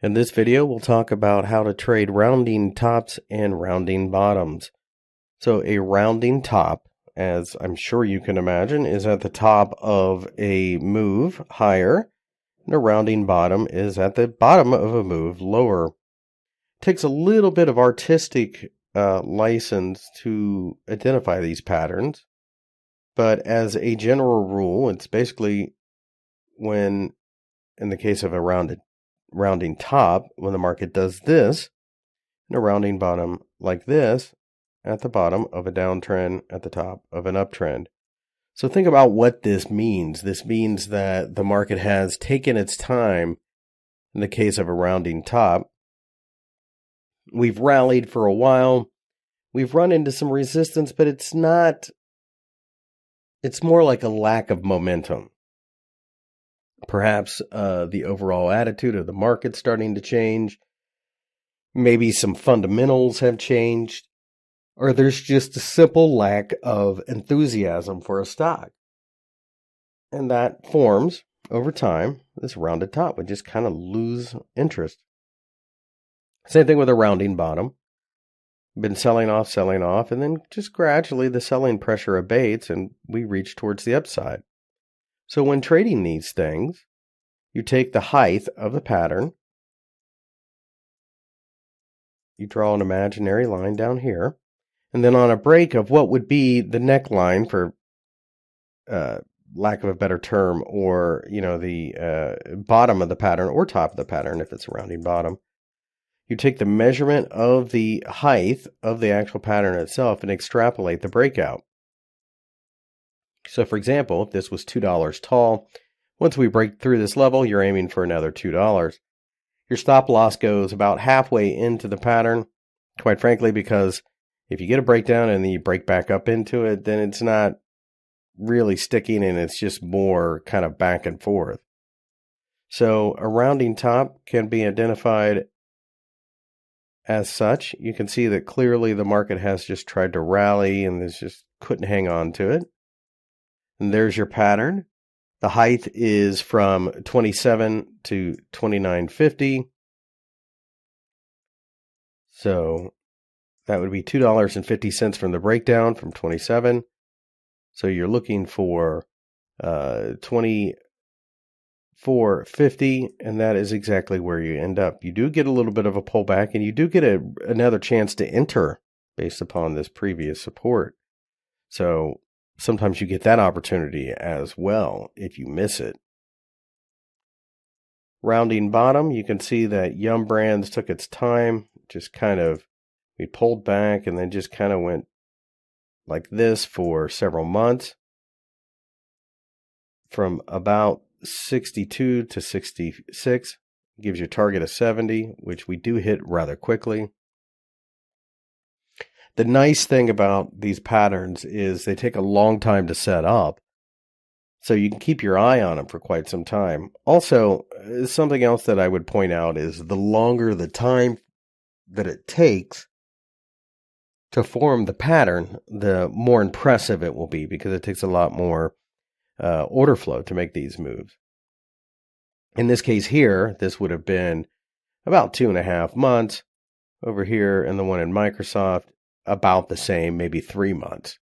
In this video, we'll talk about how to trade rounding tops and rounding bottoms. So a rounding top, as I'm sure you can imagine, is at the top of a move higher, and a rounding bottom is at the bottom of a move lower. It takes a little bit of artistic license to identify these patterns, but as a general rule, it's basically when, in the case of a rounding top, when the market does this, and a rounding bottom like this at the bottom of a downtrend at the top of an uptrend. So think about what this means. This means that the market has taken its time. In the case of a rounding top, we've rallied for a while. We've run into some resistance, but it's more like a lack of momentum. Perhaps the overall attitude of the market starting to change. Maybe some fundamentals have changed. Or there's just a simple lack of enthusiasm for a stock. And that forms, over time, this rounded top. We just kind of lose interest. Same thing with a rounding bottom. Been selling off, and then just gradually the selling pressure abates and we reach towards the upside. So when trading these things, you take the height of the pattern, you draw an imaginary line down here, and then on a break of what would be the neckline, for lack of a better term, or the bottom of the pattern or top of the pattern if it's a rounding bottom, you take the measurement of the height of the actual pattern itself and extrapolate the breakout. So for example, if this was $2 tall, once we break through this level, you're aiming for another $2. Your stop loss goes about halfway into the pattern, quite frankly, because if you get a breakdown and then you break back up into it, then it's not really sticking and it's just more kind of back and forth. So a rounding top can be identified as such. You can see that clearly the market has just tried to rally and this just couldn't hang on to it. And there's your pattern. The height is from 27 to 29.50. So that would be $2.50 from the breakdown from 27. So you're looking for 24.50, and that is exactly where you end up. You do get a little bit of a pullback, and you do get another chance to enter based upon this previous support. So sometimes you get that opportunity as well if you miss it. Rounding bottom, you can see that Yum Brands took its time, we pulled back and then just kind of went like this for several months. From about 62 to 66, gives you a target of 70, which we do hit rather quickly. The nice thing about these patterns is they take a long time to set up, so you can keep your eye on them for quite some time. Also, something else that I would point out is the longer the time that it takes to form the pattern, the more impressive it will be, because it takes a lot more order flow to make these moves. In this case here, this would have been about 2.5 months. Over here, and the one in Microsoft, about the same, maybe 3 months.